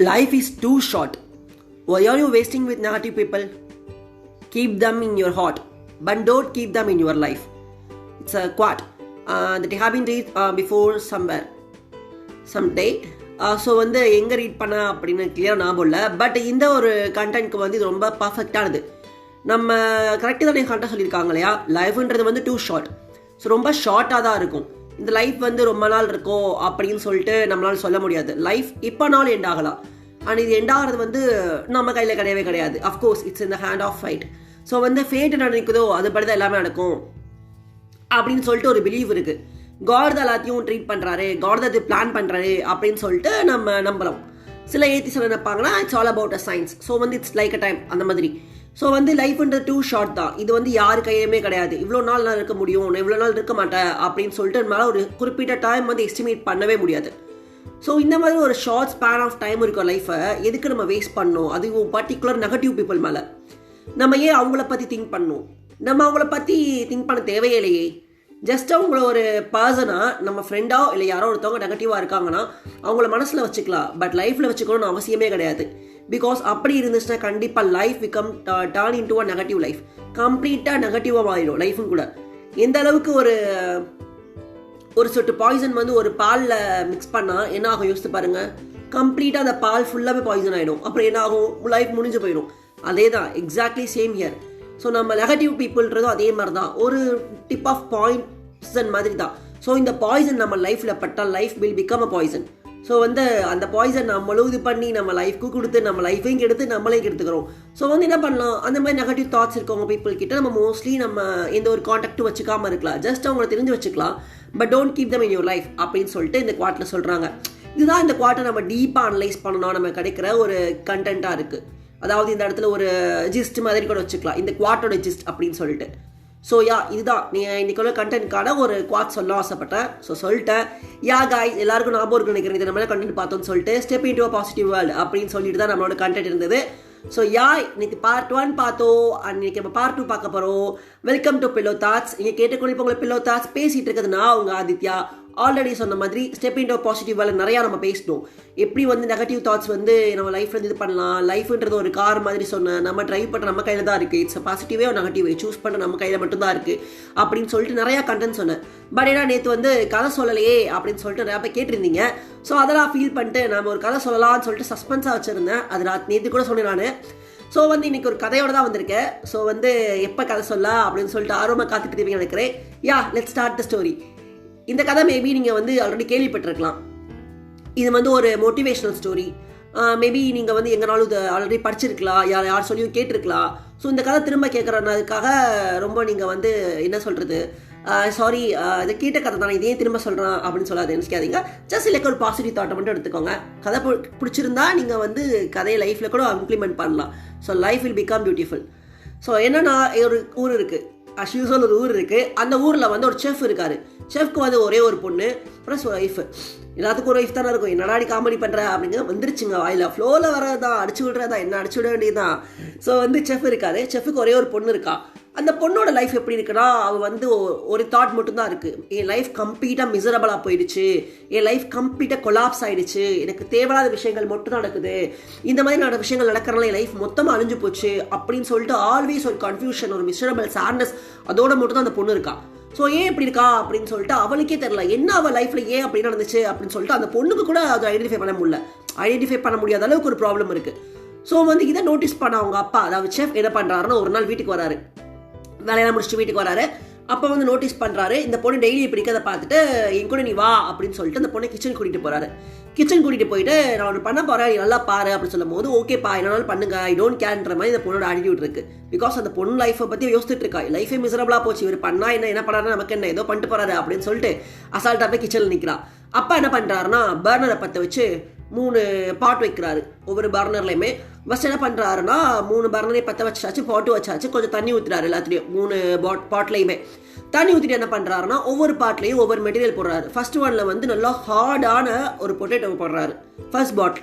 Life is too short. Why are you wasting with negative people? Keep them in your heart, but don't keep them in your life. It's a quote that I have been read before somewhere, someday. So வந்து எங்கே read பண்ண அப்படின்னு கிளியராக ஞாபகம் இல்லை. But இந்த ஒரு கண்டென்ட்க்கு வந்து இது ரொம்ப பர்ஃபெக்டானது. நம்ம கரெக்டாக தான் கரெக்டாக சொல்லியிருக்காங்க இல்லையா, லைஃப்ன்றது வந்து டூ ஷார்ட். ஸோ ரொம்ப ஷார்ட்டாக தான் இருக்கும். இந்த லைஃப் வந்து ரொம்ப நாள் இருக்கும் அப்படின்னு சொல்லிட்டு நம்மளால் சொல்ல முடியாது. லைஃப் இப்போ நாள் எண்ட் ஆகலாம், அண்ட் இது எண்ட் ஆகிறது வந்து நம்ம கையில் கிடையவே கிடையாது. Of course it's in the hand of fate. So வந்து ஃபேட் என்ன நினைக்குதோ அதுபடி தான் எல்லாமே நடக்கும் அப்படின்னு சொல்லிட்டு ஒரு பிலீவ் இருக்குது. காட் தான் எல்லாத்தையும் ட்ரீட் பண்ணுறாரு, காட் தான் இது பிளான் பண்ணுறாரு அப்படின்னு சொல்லிட்டு நம்ம நம்பலாம். சில ஏத்திஸ் நினைப்பாங்கன்னா it's all about a science. So வந்து இட்ஸ் லைக் அ டைம் அந்த மாதிரி. ஸோ வந்து லைஃப்ன்றது டூ ஷார்ட் தான். இது வந்து யாரு கையுமே கிடையாது. இவ்வளோ நாள் நான் இருக்க முடியும், நான் இவ்வளோ நாள் இருக்க மாட்டேன் அப்படின்னு சொல்லிட்டு நம்மளால் ஒரு குறிப்பிட்ட டைம் வந்து எஸ்டிமேட் பண்ணவே முடியாது. ஸோ இந்த மாதிரி ஒரு ஷார்ட் ஸ்பேன் ஆஃப் டைம் இருக்க லைஃப்பை எதுக்கு நம்ம வேஸ்ட் பண்ணணும்? அதுவும் பர்டிகுலர் நெகட்டிவ் பீப்புள் மேலே நம்ம ஏன் அவங்கள பற்றி திங்க் பண்ணணும்? நம்ம அவங்கள பற்றி திங்க் பண்ண தேவையே இல்லையே. ஜஸ்ட் அவங்கள ஒரு பர்சனாக நம்ம ஃப்ரெண்டாக இல்லை யாரோ ஒருத்தவங்க நெகட்டிவாக இருக்காங்கன்னா அவங்கள மனசில் வச்சுக்கலாம், பட் லைஃப்பில் வச்சுக்கணும்னு அவசியமே கிடையாது. பிகாஸ் அப்படி இருந்துச்சுன்னா கண்டிப்பாக லைஃப் பிகம் டர்ன் இன்டு அ நெகட்டிவ் லைஃப். கம்ப்ளீட்டாக நெகட்டிவாக மாறிடும் லைஃபும் கூட. எந்த அளவுக்கு ஒரு சொட்டு பாய்சன் வந்து ஒரு பாலில் மிக்ஸ் பண்ணால் என்ன ஆகும் யோசித்து பாருங்கள். கம்ப்ளீட்டாக அந்த பால் ஃபுல்லாகவே பாய்சன் ஆகிடும். அப்புறம் என்ன ஆகும்? லைஃப் முடிஞ்சு போயிடும். அதே தான் எக்ஸாக்ட்லி சேம் இயர். ஸோ நம்ம நெகட்டிவ் பீப்புள்ன்றதும் அதே மாதிரி தான், ஒரு டிப் ஆஃப் பாய்சன் மாதிரி தான். ஸோ இந்த பாய்சன் நம்ம லைஃப்பில் பட்டால் life will become a poison. So வந்து அந்த பாய்சன் நம்மளும் இது பண்ணி நம்ம லைஃப்க்கு கொடுத்து நம்ம லைஃபையும் கெடுத்து நம்மளையும் கெடுத்துக்கிறோம். ஸோ வந்து என்ன பண்ணலாம், அந்த மாதிரி நெகட்டிவ் தாட்ஸ் இருக்கவங்க பீப்புள் கிட்ட நம்ம மோஸ்ட்லி நம்ம எந்த ஒரு கான்டாக்டும் வச்சுக்காமல் இருக்கலாம். ஜஸ்ட் அவங்கள தெரிஞ்சு வச்சுக்கலாம், but don't keep them in your life அப்படின்னு சொல்லிட்டு இந்த குவாட்டில் சொல்கிறாங்க. இதுதான் இந்த குவாட்டை நம்ம டீப்பாக அனலைஸ் பண்ணணும் நம்ம கிடைக்கிற ஒரு கண்டென்ட்டாக இருக்குது. அதாவது இந்த இடத்துல ஒரு ஜிஸ்ட் மாதிரி கூட வச்சுக்கலாம், இந்த குவாட்டோட ஜிஸ்ட் அப்படின்னு சொல்லிட்டு. ஸோ இதுதான் நீ இன்னைக்கு உள்ள கண்டென்ட்கான ஒரு குவாட் சொல்ல ஆசைப்பட்டேன். ஸோ சொல்லிட்டேன். காய்ஸ் எல்லாருக்கும் ஞாபகம் இருக்குன்னு நினைக்கிறேன். இது நம்ம கண்டென்ட் பார்த்தோம்னு சொல்லிட்டு step into a positive world அப்படின்னு சொல்லிட்டு தான் நம்மளோட கண்டென்ட் இருந்தது. ஸோ இன்னைக்கு பார்ட் 1 பார்த்தோம், அண்ட் இன்னைக்கு நம்ம பார்ட் 2 பார்க்க போகிறோம். Welcome to pillow thoughts. நீங்கள் கேட்டுக்கொண்டு உங்களை பில்லோ தாட்ஸ் பேசிகிட்டு இருக்கிறதுனா உங்கள் ஆதித்யா. ஆல்ரெடி சொன்ன மாதிரி ஸ்டெப் இன்டு பாசிட்டிவ் வேலை நிறையா நம்ம பேசணும். எப்படி வந்து நெகட்டிவ் தாட்ஸ் வந்து நம்ம லைஃப்ல இது பண்ணலாம். லைஃப்ன்றது ஒரு கார் மாதிரி சொன்னேன், நம்ம ட்ரைவ் பண்ணுற நம்ம கையில் தான் இருக்குது. இட்ஸ் பாசிட்டிவே ஒரு நெகட்டிவே சூஸ் பண்ணுற நம்ம கையில் மட்டும்தான் இருக்குது அப்படின்னு சொல்லிட்டு நிறையா கண்டென்ட் சொன்னேன். பட் ஏன்னா நேற்று வந்து கதை சொல்லலையே அப்படின்னு சொல்லிட்டு நிறையா பேர் கேட்டிருந்தீங்க. ஸோ அதெல்லாம் ஃபீல் பண்ணிட்டு நம்ம ஒரு கதை சொல்லலாம்னு சொல்லிட்டு சஸ்பென்ஸாக வச்சுருந்தேன். அது நேற்று கூட சொன்னேன் நான். ஸோ வந்து இன்னைக்கு ஒரு கதையோடு தான் வந்திருக்கேன். ஸோ வந்து எப்போ கதை சொல்ல அப்படின்னு சொல்லிட்டு ஆர்வமாக காத்துட்டு இருப்பீங்கன்னு நினைக்கிறேன். Let's start the story. இந்த கதை மேபி நீங்கள் வந்து ஆல்ரெடி கேள்விப்பட்டிருக்கலாம். இது வந்து ஒரு மோட்டிவேஷனல் ஸ்டோரி. மேபி நீங்கள் வந்து எங்கனாலும் இதை ஆல்ரெடி படிச்சிருக்கலாம், யார் சொல்லியும் கேட்டிருக்கலாம். ஸோ இந்த கதை திரும்ப கேட்குறதுக்காக ரொம்ப நீங்கள் வந்து என்ன சொல்கிறது, சாரி இதை கேட்ட கதை தானே இதையே திரும்ப சொல்கிறேன் அப்படின்னு சொல்லாது நினைக்காதீங்க. ஜஸ்ட் இல்லை ஒரு பாசிட்டிவ் தாட்டை மட்டும் எடுத்துக்கோங்க. கதை பிடிச்சிருந்தா நீங்கள் வந்து கதையை லைஃப்பில் கூட இம்ப்ளிமெண்ட் பண்ணலாம். So life will become beautiful. So என்னன்னா ஒரு ஊர் இருக்குது, அஸ் யூஸ்வல் ஒரு ஊர் இருக்குது. அந்த ஊரில் வந்து ஒரு செஃப் இருக்கார். செஃப்க்கு வந்து ஒரே ஒரு பொண்ணு ப்ளஸ் ஒய்ஃப். எல்லாத்துக்கும் ஒரு ஒய்ஃப் தானே இருக்கும். என்னடாடி காமெடி பண்ணுற அப்படிங்க வந்துருச்சுங்க வாயில். ஃப்ளோவில் வரதான் அடிச்சு விடுறதா, என்ன அடிச்சு விட வேண்டியதுதான். ஸோ வந்து செஃப் இருக்காரு. செஃப்க்கு ஒரே ஒரு பொண்ணு இருக்கா. அந்த பொண்ணோட லைஃப் எப்படி இருக்குன்னா, அவள் வந்து ஒரு தாட் மட்டும்தான் இருக்குது. என் லைஃப் கம்ப்ளீட்டாக மிசரபிளாக போயிடுச்சு, என் லைஃப் கம்ப்ளீட்டாக கொலாப்ஸ் ஆகிடுச்சு, எனக்கு தேவையில்லாத விஷயங்கள் மட்டும் தான் நடக்குது, இந்த மாதிரி விஷயங்கள் நடக்கிறனால என் லைஃப் மொத்தமாக அழிஞ்சு போச்சு அப்படின்னு சொல்லிட்டு ஆல்வேஸ் ஒரு கன்ஃபியூஷன், ஒரு மிசரபிள் சாட்னஸ் அதோட மட்டும் தான் அந்த பொண்ணு இருக்கா. ஸோ ஏன் இப்படி இருக்கா அப்படின்னு சொல்லிட்டு அவளுக்கே தெரியல என்ன அவள் லைஃப்பில் ஏன் அப்படி நடந்துச்சு அப்படின்னு சொல்லிட்டு அந்த பொண்ணுக்கு கூட அதை ஐடென்டிஃபை பண்ண முடியாத அளவுக்கு ஒரு ப்ராப்ளம் இருக்குது. ஸோ வந்து இதை நோட்டீஸ் பண்ண அவங்க அப்பா, அதாவது செஃப் என்ன பண்ணுறாருன்னா, ஒரு நாள் வீட்டுக்கு வராரு, வேலையெல்லாம் முடிச்சுட்டு வீட்டுக்கு வராரு. அப்போ வந்து நோட்டீஸ் பண்ணுறாரு, இந்த பொண்ணு டெய்லி பிடிக்கிறத பார்த்துட்டு என் கூட நீ வா அப்படின்னு சொல்லிட்டு அந்த பொண்ணை கிச்சன் கூட்டிகிட்டு போகிறாரு. கிச்சன் கூட்டிகிட்டு போயிட்டு நான் ஒன்று பண்ண போகிறேன், நீ நல்லா பாரு அப்படின்னு சொல்லும் போது ஓகேப்பா என்னாலும் பண்ணுங்க, ஐ டோன்ட் கேர்ன்ற மாதிரி இந்த பொண்ணோட ஆட்டிடியூட் இருக்குது. பிகாஸ் அந்த பொண்ணு லைஃப்பை பற்றி யோசிச்சுட்டு இருக்கா. லைஃபே மிசரபிளாக போச்சு, இவர் பண்ணா என்ன பண்ணாரு, நமக்கு என்ன ஏதோ பண்ணிட்டு போகிறாரு அப்படின்னு சொல்லிட்டு அசால்ட்டாக போய் கிச்சனில் நிற்கிறான். அப்பா என்ன பண்ணுறாருன்னா, பர்னரை பற்ற வச்சு 3 பாட் வைக்கிறாரு. ஒவ்வொரு பர்னர்லையுமே ஃபஸ்ட் என்ன பண்ணுறாருன்னா 3 பர்னரையும் பற்ற வச்சாச்சு, பாட்டு வச்சாச்சு, கொஞ்சம் தண்ணி ஊற்றுறாரு. எல்லாத்துலேயும் 3 பாட்லையுமே தண்ணி ஊற்றிட்டு என்ன பண்ணுறாருன்னா ஒவ்வொரு பாட்லையும் ஒவ்வொரு மெட்டீரியல் போடுறாரு. ஃபர்ஸ்ட் ஒன்ல வந்து நல்லா ஹார்டான ஒரு பொட்டேட்டோ போடுறாரு ஃபர்ஸ்ட்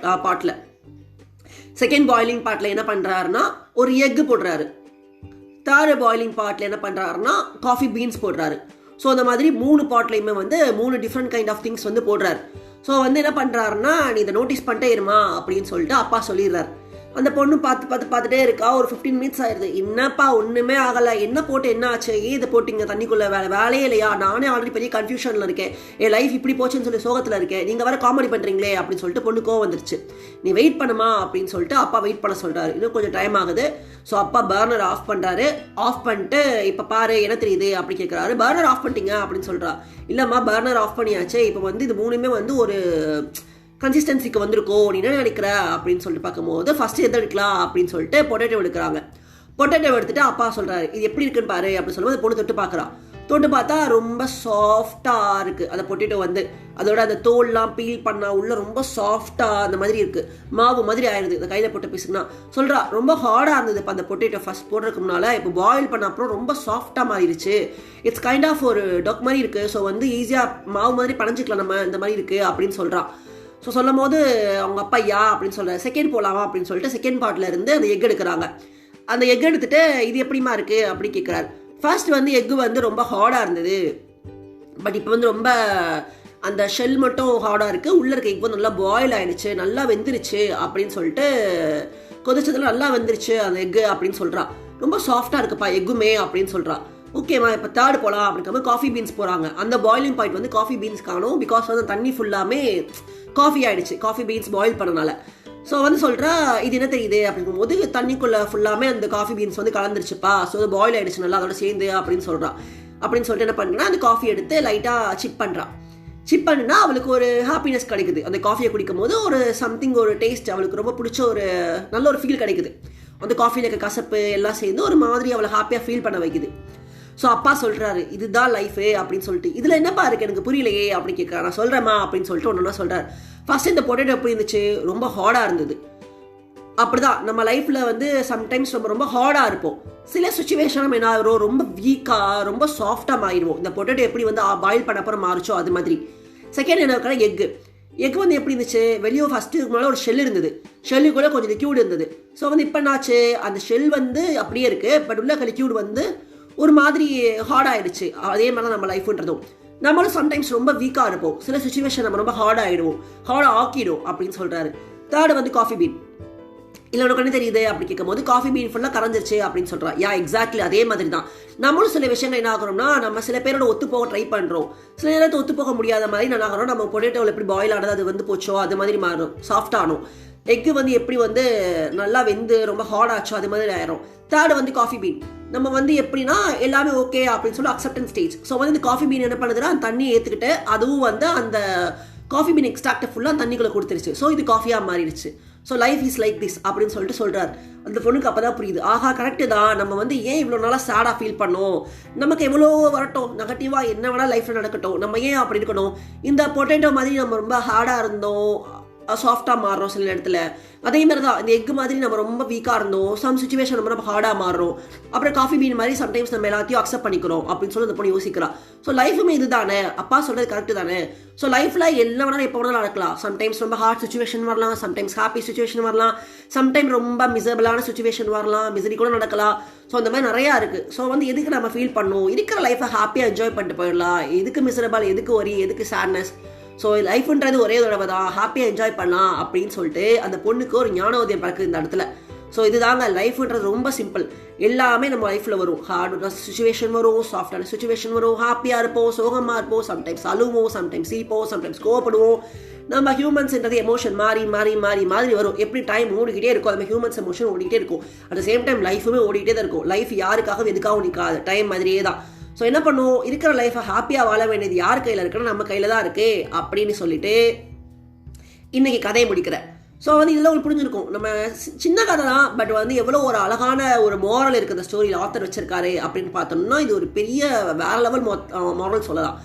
பாட்டில். செகண்ட் பாயிலிங் பாட்டில் என்ன பண்ணுறாருன்னா ஒரு எக்கு போடுறாரு. தேர்ட் பாயிலிங் பாட்டில் என்ன பண்ணுறாருன்னா காஃபி பீன்ஸ் போடுறாரு. ஸோ அந்த மாதிரி 3 பாட்லையுமே வந்து 3 டிஃப்ரெண்ட் கைண்ட் ஆஃப் திங்ஸ் வந்து போடுறாரு. ஸோ வந்து என்ன பண்ணுறாருன்னா, நீ இதை நோட்டீஸ் பண்ணிட்டே இருமா அப்படின்னு சொல்லிட்டு அப்பா சொல்லிடுறாரு. அந்த பொண்ணு பார்த்துட்டே இருக்கா. ஒரு 15 மினிட்ஸ் ஆயிடுது. என்னப்பா ஒன்றுமே ஆகலை, என்ன போட்டு என்ன ஆச்சு, ஏன் இதை போட்டிங்க தண்ணிக்குள்ளே, வேலையே இல்லையா, நானே ஆல்ரெடி பெரிய கன்ஃபியூஷனில் இருக்கேன், என் லைஃப் இப்படி போச்சுன்னு சொல்லி சோகத்தில் இருக்கேன், நீங்கள் வேறு காமெடி பண்ணுறீங்களே அப்படின்னு சொல்லிட்டு பொண்ணு கோவம் வந்துருச்சு. நீ வெயிட் பண்ணுமா அப்படின்னு சொல்லிட்டு அப்பா வெயிட் பண்ண சொல்கிறாரு. இன்னும் கொஞ்சம் டைம் ஆகுது. ஸோ அப்பா பர்னர் ஆஃப் பண்ணுறாரு. ஆஃப் பண்ணிட்டு இப்போ பாரு என்ன தெரியுது அப்படி கேட்குறாரு. பர்னர் ஆஃப் பண்ணிட்டீங்க அப்படின்னு சொல்கிறா. இல்லைம்மா பர்னர் ஆஃப் பண்ணியாச்சு, இப்போ வந்து இது மூணுமே வந்து ஒரு கன்சிஸ்டன்சிக்கு வந்திருக்கோ, நீ என்ன நினைக்கிற அப்படின்னு சொல்லிட்டு பார்க்கும்போது ஃபஸ்ட்டு எதை எடுக்கலாம் அப்படின்னு சொல்லிட்டு பொட்டேட்டோ எடுக்கிறாங்க. பொட்டேட்டோ எடுத்துட்டு அப்பா சொல்கிறாரு, இது எப்படி இருக்குன்னு பாரு அப்படின்னு சொல்லும்போது பொண்ணு தொட்டு பார்க்குறான். தொட்டு பார்த்தா ரொம்ப சாஃப்டாக இருக்குது அந்த பொட்டேட்டோ வந்து. அதோட அந்த தோல்லாம் பீல் பண்ணால் உள்ள ரொம்ப சாஃப்டாக அந்த மாதிரி இருக்குது, மாவு மாதிரி ஆயிடுது இந்த கையில் போட்டு பீஸுக்குன்னா. சொல்கிறா ரொம்ப ஹார்டாக இருந்தது இப்போ அந்த பொட்டேட்டோ ஃபஸ்ட் போடுறதுக்கு முன்னால், இப்போ பாயில் பண்ண அப்புறம் ரொம்ப சாஃப்டாக மாறிடுச்சு. இட்ஸ் கைண்ட் ஆஃப் ஒரு டொக் மாதிரி இருக்குது. ஸோ வந்து ஈஸியாக மாவு மாதிரி பனைஞ்சிக்கலாம் நம்ம, இந்த மாதிரி இருக்குது அப்படின்னு சொல்கிறான். ஸோ சொல்லும் போது அவங்க அப்பா யா அப்படின்னு சொல்கிறார். செகண்ட் போகலாமா அப்படின்னு சொல்லிட்டு செகண்ட் பார்ட்டில் இருந்து அந்த எக் எடுக்கிறாங்க. அந்த எக் எடுத்துகிட்டு இது எப்படிமா இருக்குது அப்படி கேட்குறாரு. ஃபர்ஸ்ட் வந்து எக்கு வந்து ரொம்ப ஹார்டாக இருந்தது, பட் இப்போ வந்து ரொம்ப அந்த ஷெல் மட்டும் ஹார்டாக இருக்குது, உள்ளே இருக்க எக் வந்து நல்லா பாயில் ஆகிடுச்சு, நல்லா வெந்துருச்சு அப்படின்னு சொல்லிட்டு, கொதிச்சதில் நல்லா வெந்துருச்சு அந்த எக்கு அப்படின்னு சொல்கிறான். ரொம்ப சாஃப்டாக இருக்குப்பா எக்குமே அப்படின்னு சொல்கிறான். ஓகேம்மா இப்போ தேர்ட் போகலாம் அப்படிங்கிற காஃபி பீன்ஸ் போகிறாங்க. அந்த பாயிலிங் பாயிண்ட் வந்து காஃபி பீன்ஸ் காணும், பிகாஸ் வந்து தண்ணி ஃபுல்லாமே காஃபி ஆகிடுச்சு காஃபி பீன்ஸ் பாயில் பண்ணனால. ஸோ வந்து சொல்கிறா இது என்ன தெரியுது அப்படிங்கும்போது, தண்ணிக்குள்ளே ஃபுல்லாமே அந்த காஃபி பீன்ஸ் வந்து கலந்துருச்சுப்பா, ஸோ அது பாயில் ஆகிடுச்சு நல்லா அதோட சேர்ந்து அப்படின்னு சொல்கிறான். அப்படின்னு சொல்லிட்டு என்ன பண்ணுறேன்னா அந்த காஃபி எடுத்து லைட்டாக சிப் பண்ணுறான். சிப் பண்ணுனா அவளுக்கு ஒரு ஹாப்பினஸ் கிடைக்குது. அந்த காஃபியை குடிக்கும் போது ஒரு சம்திங், ஒரு டேஸ்ட் அவளுக்கு ரொம்ப பிடிச்ச ஒரு நல்ல ஒரு ஃபீல் கிடைக்குது. அந்த காஃபியில் இருக்க கசப்பு எல்லாம் சேர்ந்து ஒரு மாதிரி அவளை ஹாப்பியாக ஃபீல் பண்ண வைக்குது. ஸோ அப்பா சொல்கிறாரு இதுதான் லைஃபு அப்படின்னு சொல்லிட்டு. இதில் என்னப்பா இருக்குது எனக்கு புரியலையே அப்படின்னு கேட்குறா. நான் சொல்கிறேம்மா அப்படின்னு சொல்லிட்டு ஒன்று சொல்கிறார். ஃபஸ்ட்டு இந்த பொட்டேட்டோ எப்படி இருந்துச்சு, ரொம்ப ஹார்டாக இருந்தது. அப்படிதான் நம்ம லைஃப்பில் வந்து சம்டைம்ஸ் நம்ம ரொம்ப ஹார்டாக இருப்போம். சில சுச்சுவேஷன் நம்ம என்ன ஆகிறோம், ரொம்ப வீக்காக ரொம்ப சாஃப்டாக மாறிடுவோம். இந்த பொட்டேட்டோ எப்படி வந்து பாயில் பண்ண அப்புறம் மாறிச்சோ அது மாதிரி. செகண்ட் என்ன இருக்கிற எக் வந்து எப்படி இருந்துச்சு, வெளியே ஃபஸ்ட்டு முன்னாடி ஒரு ஷெல் இருந்தது, ஷெல்லுக்குள்ளே கொஞ்சம் லிக்யூட் இருந்தது. ஸோ வந்து இப்போ என்னாச்சு, அந்த ஷெல் வந்து அப்படியே இருக்குது, பட் உள்ள லிக்யூட் வந்து ஒரு மாதிரி ஹார்ட் ஆகிடுச்சு. அதே மாதிரி தான் நம்ம லைஃப்ன்றதும். நம்மளும் சம்டைம்ஸ் ரொம்ப வீக்காக இருப்போம், சில சுச்சுவேஷன் நம்ம ரொம்ப ஹார்ட் ஆகிடுவோம், ஹார்ட் ஆக்கிடும் அப்படின்னு சொல்கிறாரு. தேர்டு வந்து காஃபி பீன். இல்லை உனக்கு என்ன தெரியுது அப்படி கேட்கும் போது காஃபி பீன் ஃபுல்லாக கரைஞ்சிருச்சு அப்படின்னு சொல்கிறா. யா எக்ஸாக்ட்லி அதே மாதிரி தான் நம்மளும் சில விஷயங்கள் என்ன ஆகிறோம்னா, நம்ம சில பேரோட ஒத்து போக ட்ரை பண்ணுறோம், சில நேரத்தை ஒத்து போக முடியாத மாதிரி என்ன ஆகிறோம், நம்ம பொட்டேட்டோவில் எப்படி பாயில் ஆனது அது வந்து போச்சோ அது மாதிரி மாறும், சாஃப்டானும். எக்கு வந்து எப்படி வந்து நல்லா வெந்து ரொம்ப ஹார்ட் ஆச்சோ அது மாதிரி ஆயிரும். தேர்டு வந்து காஃபி பீன். நம்ம வந்து எப்படின்னா எல்லாமே ஓகே அப்படின்னு சொல்லி அக்செப்டன்ஸ் ஸ்டேஜ். ஸோ வந்து இந்த காஃபி பீன் என்ன பண்ணுதுன்னா அந்த தண்ணியை ஏற்றுக்கிட்டு அதுவும் வந்து அந்த காஃபி பீன் எக்ஸ்ட்ராக்டை ஃபுல்லாக தண்ணிக்குள்ளே கொடுத்துருச்சு. ஸோ இது காஃபியாக மாறிடுச்சு. So life is like this அப்படின்னு சொல்லிட்டு சொல்கிறார். அந்த பொண்ணுக்கு அப்போ தான் புரியுது, ஆஹா கரெக்டு தான், நம்ம வந்து ஏன் இவ்வளோ நாளாக சேடாக ஃபீல் பண்ணோம், நமக்கு எவ்வளோ வரட்டும் நெகட்டிவாக என்ன வேணால் லைஃப்பில் நடக்கட்டும், நம்ம ஏன் அப்படி இருக்கணும், இந்த பொட்டேட்டோ மாதிரி நம்ம ரொம்ப ஹார்டாக இருந்தோம் சாஃப்டாக மாறுறோம் சில இடத்துல. அதே மாதிரி தான் இந்த எக் மாதிரி நம்ம ரொம்ப வீக்காக இருந்தோம், சம் சுச்சுவேஷன் நம்ம ஹார்டாக மாறுறோம். அப்புறம் காஃபி பீன் மாதிரி சம்டைம்ஸ் நம்ம எல்லாத்தையும் அக்செப்ட் பண்ணிக்கிறோம் அப்படின்னு சொல்லி அந்த பொண்ணு யோசிக்கிறா. ஸோ லைஃபுமே இது தானே, அப்பா சொல்கிறது கரெக்டு தானே. ஸோ லைஃப்பில் என்ன வேணாலும் எப்போ வேணாலும் நடக்கலாம். சம்டைம்ஸ் ரொம்ப ஹார்ட் சுச்சுவேஷன் வரலாம், சம்டைம்ஸ் ஹாப்பி சுச்சுவேஷன் வரலாம், சம்டைம் ரொம்ப மிசரபிளான சுச்சுவேஷன் வரலாம், மிசரி கூட நடக்கலாம். ஸோ அந்த மாதிரி நிறையா இருக்குது. ஸோ வந்து எதுக்கு நம்ம ஃபீல் பண்ணணும், இருக்கிற லைஃப்பை ஹாப்பியாக என்ஜாய் பண்ணிட்டு போயிடலாம், எதுக்கு மிசரபிள், எதுக்கு வரி, எதுக்கு சேட்னஸ். ஸோ லைஃப்ன்றது ஒரே தடவை தான், ஹாப்பியாக என்ஜாய் பண்ணலாம் அப்படின்னு சொல்லிட்டு அந்த பொண்ணுக்கு ஒரு ஞானோதயம் பிறக்குது இந்த இடத்துல. ஸோ இதுதாங்க லைஃப்ன்றது ரொம்ப சிம்பிள். எல்லாமே நம்ம லைஃப்பில் வரும், ஹார்டான சுச்சுவேஷன் வரும், சாஃப்டான சுச்சுவேஷன் வரும், ஹாப்பியாக இருப்போம், சோகமாக இருப்போம், சம்டைம்ஸ் அழுவோம், சம்டைம்ஸ் சிரிப்போம், சம்டைம்ஸ் கோவப்படுவோம். நம்ம ஹியூமன்ஸ்ன்றது எமோஷன் மாறி மாறி மாறி மாறி வரும். எப்படி டைம் ஓடிக்கிட்டே இருக்கும், நம்ம ஹியூமன்ஸ் எமோஷன் ஓடிக்கிட்டே இருக்கும். அட் த சேம் டைம் லைஃபுமே ஓடிக்கிட்டே தான் இருக்கும். லைஃப் யாருக்காகவும் எதுக்காகவும் நிற்காது, டைம் மாதிரியே தான். ஸோ என்ன பண்ணுவோம், இருக்கிற லைஃப்பை ஹாப்பியாக வாழ வேண்டியது யார் கையில் இருக்குன்னா நம்ம கையில் தான் இருக்குது அப்படின்னு சொல்லிட்டு இன்றைக்கி கதையை முடிக்கிறேன். ஸோ வந்து இதெல்லாம் உங்களுக்கு புரிஞ்சிருக்கும். நம்ம சின்ன கதை தான், பட் வந்து எவ்வளோ ஒரு அழகான ஒரு மாரல் இருக்குது இந்த ஸ்டோரியில் ஆத்தர் வச்சிருக்காரு அப்படின்னு பார்த்தோம்னா, இது ஒரு பெரிய வேற லெவல் மாரல் சொல்லலாம்.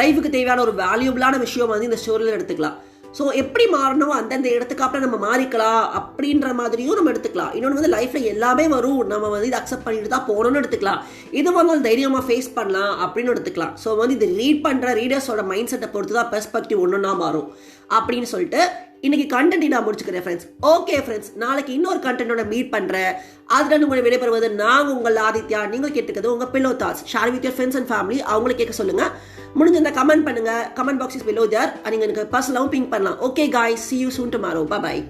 லைஃபுக்கு தேவையான ஒரு வேல்யூபிளான விஷயம் வந்து இந்த ஸ்டோரியில் எடுத்துக்கலாம். ஸோ எப்படி மாறணும், அந்தந்த இடத்துக்கு அப்புறம் நம்ம மாறிக்கலாம் அப்படின்ற மாதிரியும் நம்ம எடுத்துக்கலாம். இன்னொன்று வந்து லைஃப்பில் எல்லாமே வரும், நம்ம வந்து இதை அக்செப்ட் பண்ணிட்டு தான் போகணும்னு எடுத்துக்கலாம். இது வந்து தைரியமாக ஃபேஸ் பண்ணலாம் அப்படின்னு எடுத்துக்கலாம். ஸோ வந்து இது ரீட் பண்ணுற ரீடர்ஸோட மைண்ட் செட்டை பொறுத்து தான் பெர்ஸ்பெக்டிவ் ஒன்றுன்னா மாறும் அப்படின்னு சொல்லிட்டு இன்னைக்கு கண்டென்ட் நான் முடிச்சுக்கிறேன் ஃப்ரெண்ட்ஸ். ஓகே ஃப்ரெண்ட்ஸ், நாளைக்கு இன்னொரு கண்டென்ட்டோட மீட் பண்ணுறேன். அதில் உங்களை விடைபெறுவது நாங்கள் உங்கள் ஆதித்யா. நீங்கள் கேட்டுக்கிறது உங்கள் pillow thoughts. Share with your friends and family. அவங்கள கேட்க சொல்லுங்கள். முடிஞ்சிருந்தா கமெண்ட் பண்ணுங்கள். கமெண்ட் பாக்ஸ் இஸ் பிலோ தேர். நீங்கள் எனக்கு பர்சனலாகவும் பிங்க் பண்ணலாம். Okay guys, see you soon tomorrow. Bye bye.